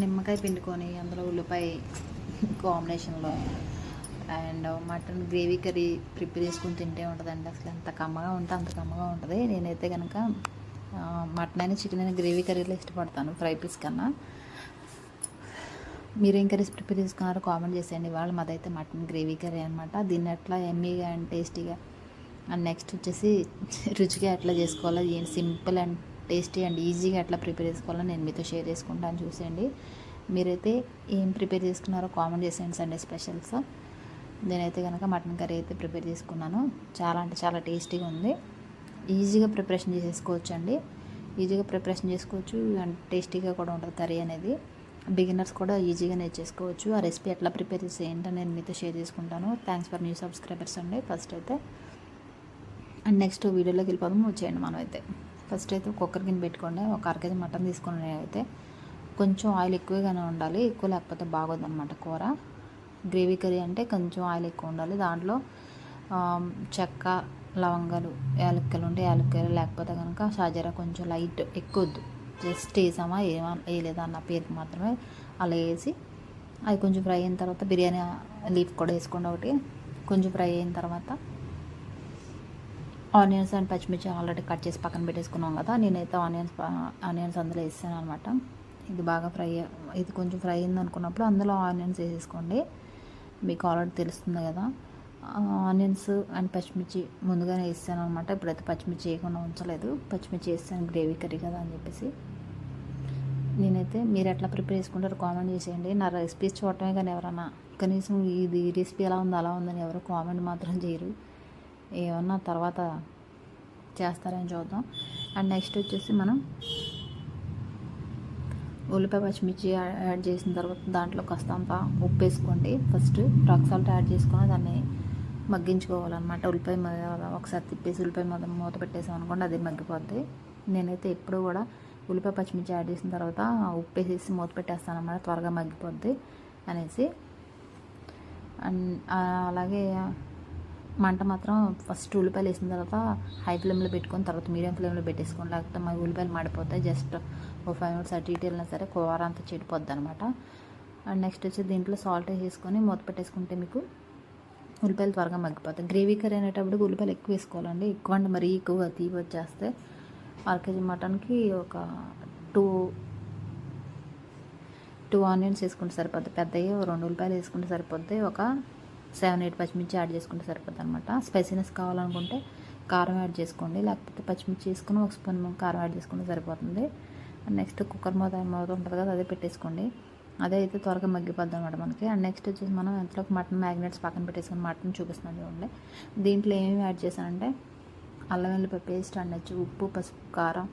నిమ్మకాయ పిండుకొని అందులో ఉల్లిపాయ కాంబినేషన్లో and mutton gravy curry prepare చేసుకుని తింటే ఉంటుందండి. అసలు ఎంత కమ్మగా ఉంటే అంత కమ్మగా ఉంటుంది. నేనైతే కనుక మటన్ అయినా చికెన్ అయినా గ్రేవీ కర్రీలో ఇష్టపడతాను ఫ్రై పీస్ కన్నా. మీరేం కర్రీస్ ప్రిపేర్ చేసుకున్నారో కామెంట్ చేసేయండి. ఇవాళ మాదైతే మటన్ గ్రేవీ కర్రీ అనమాట. దీన్ని ఎట్లా ఎమ్మీగా అండ్ టేస్టీగా అండ్ నెక్స్ట్ వచ్చేసి రుచిగా ఎట్లా చేసుకోవాలో, సింపుల్ అండ్ టేస్టీ అండ్ ఈజీగా ఎట్లా ప్రిపేర్ చేసుకోవాలో నేను మీతో షేర్ చేసుకుంటాను. చూసేయండి. మీరైతే ఏం ప్రిపేర్ చేసుకున్నారో కామెంట్ చేసేయండి. సండే స్పెషల్స్ నేనైతే కనుక మటన్ కర్రీ అయితే ప్రిపేర్ చేసుకున్నాను. చాలా అంటే చాలా టేస్టీగా ఉంది. ఈజీగా ప్రిపరేషన్ చేసేసుకోవచ్చు అండి. ఈజీగా ప్రిపరేషన్ చేసుకోవచ్చు అండ్ టేస్టీగా కూడా ఉంటుంది కర్రీ అనేది. బిగినర్స్ కూడా ఈజీగా నేర్చేసుకోవచ్చు. ఆ రెసిపీ ఎట్లా ప్రిపేర్ చేసి ఏంటో నేను మీతో షేర్ చేసుకుంటాను. థ్యాంక్స్ ఫర్ న్యూ సబ్స్క్రైబర్స్ అండి ఫస్ట్ అయితే. అండ్ నెక్స్ట్ వీడియోలోకి వెళ్ళిపోదాం. వచ్చేయండి. మనం అయితే ఫస్ట్ అయితే కుక్కర్ గిన్నె పెట్టుకోండి. ఒక అరకేజీ మటన్ తీసుకుని అయితే కొంచెం ఆయిల్ ఎక్కువగానే ఉండాలి. ఎక్కువ లేకపోతే బాగోదు అనమాట కూర. గ్రేవీ కర్రీ అంటే కొంచెం ఆయిల్ ఎక్కువ ఉండాలి. దాంట్లో చెక్క, లవంగాలు, యాలక్కలు ఉంటే యాలక్కలు, లేకపోతే కనుక షాజీరా కొంచెం లైట్ ఎక్కువ వద్దు, జస్ట్ వేసామా వేయలేదా అన్న పేరుకి మాత్రమే అలా వేసి అది కొంచెం ఫ్రై అయిన తర్వాత బిర్యానీ లీఫ్ కూడా వేసుకోండి ఒకటి. కొంచెం ఫ్రై అయిన తర్వాత ఆనియన్స్ అండ్ పచ్చిమిర్చి ఆల్రెడీ కట్ చేసి పక్కన పెట్టేసుకున్నాం కదా. నేనైతే ఆనియన్స్ అందులో వేసాను అనమాట. ఇది బాగా ఇది కొంచెం ఫ్రై అయింది అనుకున్నప్పుడు అందులో ఆనియన్స్ వేసేసుకోండి. మీకు ఆల్రెడీ తెలుస్తుంది కదా. ఆనియన్స్ అండ్ పచ్చిమిర్చి ముందుగానే వేసాను అనమాట. ఇప్పుడైతే పచ్చిమిర్చి వేయకుండా ఉంచలేదు. పచ్చిమిర్చి వేస్తాను గ్రేవీ కర్రీ కదా అని చెప్పేసి. నేనైతే మీరు ఎట్లా ప్రిపేర్ చేసుకుంటారో కామెంట్ చేసేయండి. నా రెసిపీస్ చూడటమే కానీ ఎవరన్నా కనీసం ఇది రెసిపీ ఎలా ఉంది అలా ఉందని ఎవరు కామెంట్ మాత్రం చేయరు. ఏమన్నా తర్వాత చేస్తారని చూద్దాం. అండ్ నెక్స్ట్ వచ్చేసి మనం ఉల్లిపాయ పచ్చిమిర్చి యాడ్ చేసిన తర్వాత దాంట్లో కాస్తంత ఉప్పు వేసుకోండి. ఫస్ట్ రాక్ సాల్ట్ యాడ్ చేసుకొని దాన్ని మగ్గించుకోవాలన్నమాట. ఉల్లిపాయ ఒకసారి తిప్పేసి ఉల్లిపాయ మూత పెట్టేసాం అనుకోండి, అది మగ్గిపోద్ది. నేనైతే ఎప్పుడు కూడా ఉల్లిపాయ పచ్చిమిర్చి యాడ్ చేసిన తర్వాత ఉప్పు వేసేసి మూత పెట్టేస్తాను అన్నమాట, త్వరగా మగ్గిపోద్ది అనేసి. అండ్ అలాగే మంట మాత్రం ఫస్ట్ ఉల్లిపాయలు వేసిన తర్వాత హై ఫ్లేమ్లో పెట్టుకొని తర్వాత మీడియం ఫ్లేమ్లో పెట్టేసుకోండి. లేకపోతే మా ఉల్లిపాయలు మాడిపోతాయి. జస్ట్ ఒక 5 minutes అటు ఇటు వెళ్ళినా సరే కూర అంతా చెడిపోద్ది అనమాట. అండ్ నెక్స్ట్ వచ్చి దీంట్లో సాల్ట్ వేసుకొని మూత పెట్టేసుకుంటే మీకు ఉల్లిపాయలు త్వరగా మగ్గిపోతాయి. గ్రేవీ కర్రీ అనేటప్పుడు ఉల్లిపాయలు ఎక్కువ వేసుకోవాలండి. ఎక్కువ అంటే మరీ ఎక్కువగా తీపి వచ్చేస్తే. 1 kg మటన్కి ఒక 2 ఆనియన్స్ వేసుకుంటే సరిపోద్ది. పెద్దవి 2 ఉల్లిపాయలు వేసుకుంటే సరిపోద్ది. ఒక 7-8 పచ్చిమిర్చి యాడ్ చేసుకుంటే సరిపోద్ది అనమాట. స్పైసీనెస్ కావాలనుకుంటే కారం యాడ్ చేసుకోండి. లేకపోతే పచ్చిమిర్చి వేసుకుని 1 స్పూన్ కారం యాడ్ చేసుకుంటే సరిపోతుంది. అండ్ నెక్స్ట్ కుక్కర్ మూత ఉంటుంది కదా, అదే పెట్టేసుకోండి. అదే అయితే త్వరగా మగ్గిపోద్ది అనమాట మనకి. అండ్ నెక్స్ట్ వచ్చేసి మనం ఎంతలోకి మటన్ మ్యాగ్నెట్స్ పక్కన పెట్టేసుకుని మటన్ చూపిస్తున్నాను చూడండి. దీంట్లో ఏమేమి యాడ్ చేశానంటే అల్లం వెల్లుల్లి పేస్ట్ అండ్ ఉప్పు, పసుపు, కారం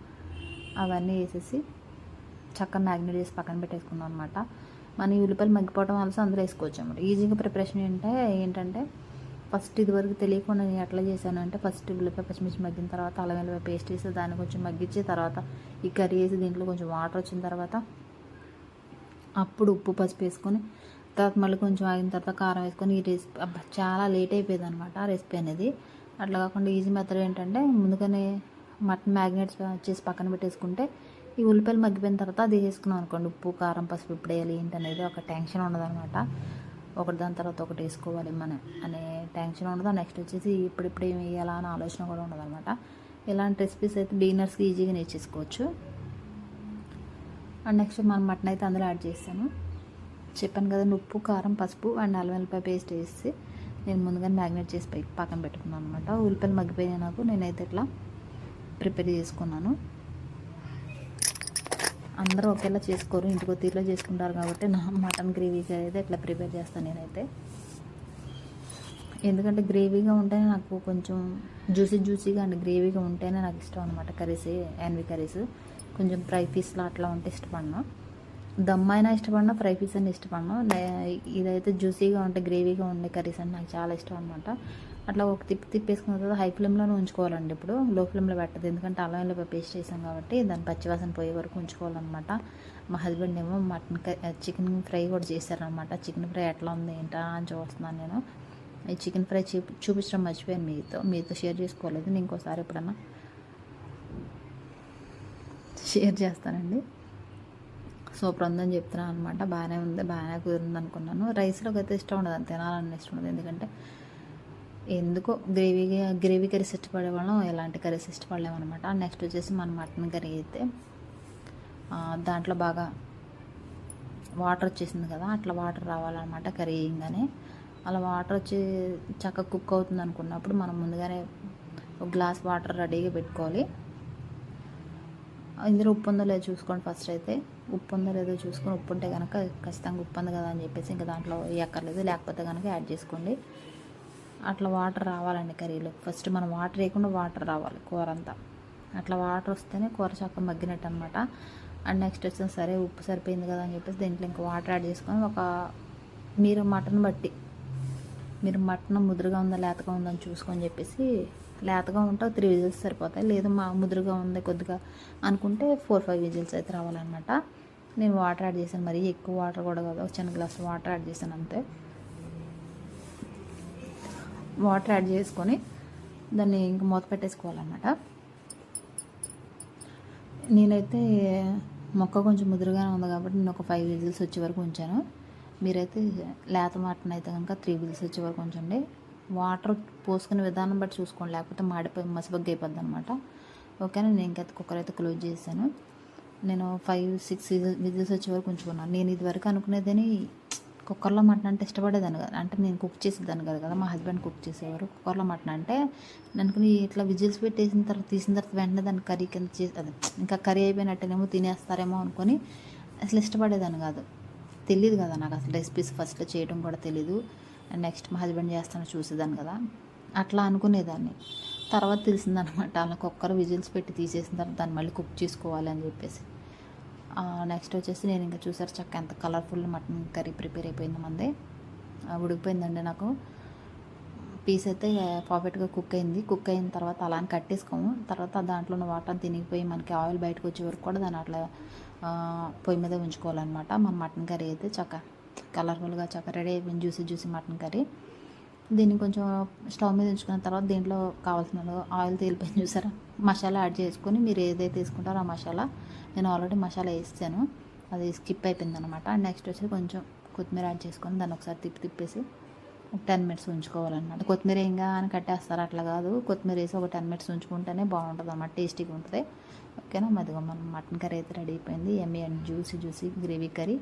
అవన్నీ వేసేసి చక్కగా మ్యాగ్నేట్ చేసి పక్కన పెట్టేసుకున్నాం అనమాట. మన ఈ ఉల్లిపాయలు మగ్గిపోవడం వల్ల అందులో వేసుకోవచ్చు అనమాట. ఈజీగా ప్రిపరేషన్ ఏంటంటే ఫస్ట్ ఇదివరకు తెలియకుండా నేను ఎట్లా చేశానంటే ఫస్ట్ ఉల్లిపాయ పచ్చిమిర్చి మగ్గిన తర్వాత అల్లం వెల్లుల్లి పేస్ట్ వేసి దాన్ని కొంచెం మగ్గించి తర్వాత ఈ కర్రీ వేసి దీంట్లో కొంచెం వాటర్ వచ్చిన తర్వాత అప్పుడు ఉప్పు పసుపు వేసుకొని తర్వాత మళ్ళీ కొంచెం ఆగిన తర్వాత కారం వేసుకొని ఈ రెసిపీ చాలా లేట్ అయిపోయింది అనమాట రెసిపీ అనేది. అట్లా కాకుండా ఈజీ మెథడ్ ఏంటంటే ముందుగానే మటన్ మ్యాగ్నేట్స్ చేసి పక్కన పెట్టేసుకుంటే ఈ ఉల్లిపాయలు మగ్గిపోయిన తర్వాత అది వేసుకున్నాం అనుకోండి. ఉప్పు, కారం, పసుపు ఇప్పుడు వేయాలి ఏంటనేది ఒక టెన్షన్ ఉండదు అనమాట. ఒకటి దాని తర్వాత ఒకటి వేసుకోవాలి మనం అనే టెన్షన్ ఉండదు. నెక్స్ట్ వచ్చేసి ఇప్పుడు ఏమి వేయాలా అనే ఆలోచన కూడా ఉండదు అనమాట. ఇలాంటి రెసిపీస్ అయితే బిగినర్స్కి ఈజీగా నేర్చేసుకోవచ్చు. అండ్ నెక్స్ట్ మనం మటన్ అయితే అందులో యాడ్ చేస్తాను. చెప్పాను కదా, ఉప్పు, కారం, పసుపు అండ్ అల్లం వెల్లిపాయ పేస్ట్ వేసి నేను ముందుగానే మ్యాగ్నేట్ చేసి పక్కన పెట్టుకున్నాను అనమాట. ఉల్లిపాయలు మగ్గిపోయినాయి నాకు. నేనైతే ఇట్లా ప్రిపేర్ చేసుకున్నాను. అందరూ ఒకేలా చేసుకోరు, ఇంటికో తీరులో చేసుకుంటారు కాబట్టి నా మటన్ గ్రేవీకి అయితే ఇట్లా ప్రిపేర్ చేస్తాను నేనైతే. ఎందుకంటే గ్రేవీగా ఉంటేనే నాకు కొంచెం జ్యూసీగా అండ్ గ్రేవీగా ఉంటేనే నాకు ఇష్టం అనమాట. ఎన్వి కర్రీస్ కొంచెం ఫ్రై పీస్లో అట్లా ఉంటే ఇష్టపడను. దమ్ అయినా ఇష్టపడినా, ఫ్రై పీస్ అని ఇష్టపడను. ఇదైతే జ్యూసీగా ఉంటే గ్రేవీగా ఉండే కర్రీస్ అని నాకు చాలా ఇష్టం అనమాట. అట్లా ఒక తిప్పేసుకున్న తర్వాత హై ఫ్లేమ్లోనే ఉంచుకోవాలండి. ఇప్పుడు లో ఫ్లేమ్లో పెట్టదు, ఎందుకంటే అల్లం వెల్లుల్లి పేస్ట్ చేసాం కాబట్టి దాని పచ్చివాసన పోయే వరకు ఉంచుకోవాలన్నమాట. మా హస్బెండ్ ఏమో చికెన్ ఫ్రై కూడా చేశారనమాట. చికెన్ ఫ్రై ఎట్లా ఉంది ఏంటా అని చూస్తున్నాను నేను. ఈ చికెన్ ఫ్రై చూపించడం మర్చిపోయాను మీతో షేర్ చేసుకోలేదు. నేను ఇంకోసారి ఎప్పుడన్నా షేర్ చేస్తానండి. సూపర్ ఉందని చెప్తున్నాను అనమాట. బాగానే ఉంది, బాగానే కుదిరింది అనుకున్నాను. రైస్లోకి అయితే ఇష్టం ఉండదు, అంత తినాలని ఇష్టం ఉండదు. ఎందుకంటే ఎందుకో గ్రేవీ కర్రీస్ ఇష్టపడే వాళ్ళం ఎలాంటి కర్రీస్ ఇష్టపడలేమన్నమాట. నెక్స్ట్ వచ్చేసి మన మటన్ కర్రీ అయితే దాంట్లో బాగా వాటర్ వచ్చేసింది కదా, అట్లా వాటర్ రావాలన్నమాట కర్రీ వేయంగానే. అలా వాటర్ వచ్చి చక్కగా కుక్ అవుతుంది అనుకున్నప్పుడు మనం ముందుగానే ఒక గ్లాస్ వాటర్ రెడీగా పెట్టుకోవాలి. ఇందులో ఉప్పు ఉందో లేదో చూసుకోండి. ఫస్ట్ అయితే ఉప్పు ఉందో లేదో చూసుకొని, ఉప్పు ఉంటే కనుక ఖచ్చితంగా ఉప్పు ఉంది కదా అని చెప్పేసి ఇంకా దాంట్లో ఎక్కర్లేదు, లేకపోతే కనుక యాడ్ చేసుకోండి. అట్లా వాటర్ రావాలండి కర్రీలో. ఫస్ట్ మనం వాటర్ వేయకుండా వాటర్ రావాలి కూర అంతా. అట్లా వాటర్ వస్తేనే కూర చక్కగా మగ్గినట్టు అనమాట. అండ్ నెక్స్ట్ వచ్చిన సరే ఉప్పు సరిపోయింది కదా అని చెప్పేసి దీంట్లో ఇంకా వాటర్ యాడ్ చేసుకొని మీరు మటన్ ముదురుగా ఉందా లేతగా ఉందని చూసుకొని చెప్పేసి, లేతగా ఉంటే 3 విజిల్స్ సరిపోతాయి. లేదు ముదురుగా ఉంది కొద్దిగా అనుకుంటే 4-5 విజిల్స్ అయితే రావాలన్నమాట. నేను వాటర్ యాడ్ చేశాను, మరీ ఎక్కువ వాటర్ కూడా కాదు, ఒక చిన్న గ్లాస్ వాటర్ యాడ్ చేశాను అంతే. వాటర్ యాడ్ చేసుకొని దాన్ని ఇంక మూత పెట్టేసుకోవాలన్నమాట. నేనైతే మొక్క కొంచెం ముదురుగానే ఉంది కాబట్టి నేను ఒక 5 విజిల్స్ వచ్చే వరకు ఉంచాను. మీరైతే లేత మటన్ అయితే కనుక 3 విజిల్స్ వచ్చే వరకు ఉంచండి. వాటర్ పోసుకునే విధానం బట్టి చూసుకోండి, లేకపోతే మాడిపోయి మసిబగ్గా అయిపోద్ది అనమాట. ఓకేనా. నేను ఇంకైతే కుక్కర్ అయితే క్లోజ్ చేశాను. నేను 5-6 విజిల్స్ వచ్చే వరకు ఉంచుకున్నాను. నేను ఇది వరకు అనుకునేదని కుక్కర్లో మటన్ అంటే ఇష్టపడేదాన్ని కదా, అంటే నేను కుక్ చేసేదాన్ని కదా, మా హస్బెండ్ కుక్ చేసేవారు. కుక్కర్లో మటన్ అంటే అనుకుని ఇట్లా విజిల్స్ తీసిన తర్వాత వెంటనే దాన్ని కర్రీ కింద అదే ఇంకా కర్రీ అయిపోయినట్టేనేమో తినేస్తారేమో అనుకొని అసలు ఇష్టపడేదాన్ని కాదు. తెలియదు కదా నాకు అసలు రెసిపీస్ ఫస్ట్లో చేయడం కూడా తెలీదు. అండ్ నెక్స్ట్ మా హస్బెండ్ చేస్తాను చూసేదాన్ని కదా, అట్లా అనుకునేదాన్ని. తర్వాత తెలిసిందనమాట అలా కుక్కర్ విజిల్స్ పెట్టి తీసేసిన తర్వాత దాన్ని మళ్ళీ కుక్ చేసుకోవాలి అని చెప్పేసి. నెక్స్ట్ వచ్చేసి నేను ఇంకా చూసారు చక్క ఎంత కలర్ఫుల్ మటన్ కర్రీ ప్రిపేర్ అయిపోయింది మంది. ఉడికిపోయిందండి. నాకు పీస్ అయితే పర్ఫెక్ట్గా కుక్ అయింది. కుక్ అయిన తర్వాత అలా అని కట్టేసుకోము. తర్వాత దాంట్లో ఉన్న వాటర్ తినిగిపోయి మనకి ఆయిల్ బయటకు వచ్చే వరకు కూడా దాన్ని అట్లా పొయ్యి మీద ఉంచుకోవాలన్నమాట. మన మటన్ కర్రీ అయితే చక్క కలర్ఫుల్గా చక్క రెడీ అయిపోయింది, జ్యూసీ మటన్ కర్రీ. దీన్ని కొంచెం స్టవ్ మీద ఉంచుకున్న తర్వాత దీంట్లో కావాల్సిన ఆయిల్ తేలిపోయింది చూసారా, మసాలా యాడ్ చేసుకొని మీరు ఏదైతే తీసుకుంటారో ఆ మసాలా, నేను ఆల్రెడీ మసాలా వేసాను, అది స్కిప్ అయిపోయింది అనమాట. నెక్స్ట్ వచ్చి కొంచెం కొత్తిమీర యాడ్ చేసుకొని దాన్ని ఒకసారి తిప్పేసి ఒక 10 మినిట్స్ ఉంచుకోవాలన్నమాట. కొత్తిమీర ఏంగా అని కట్టేస్తారు, అట్లా కాదు. కొత్తిమీర వేసి ఒక 10 మినిట్స్ ఉంచుకుంటేనే బాగుంటుంది అన్నమాట, టేస్టీగా ఉంటుంది. ఓకేనా. మదిగో మన మటన్ కర్రీ అయితే రెడీ అయిపోయింది. Emmy and juicy gravy curry.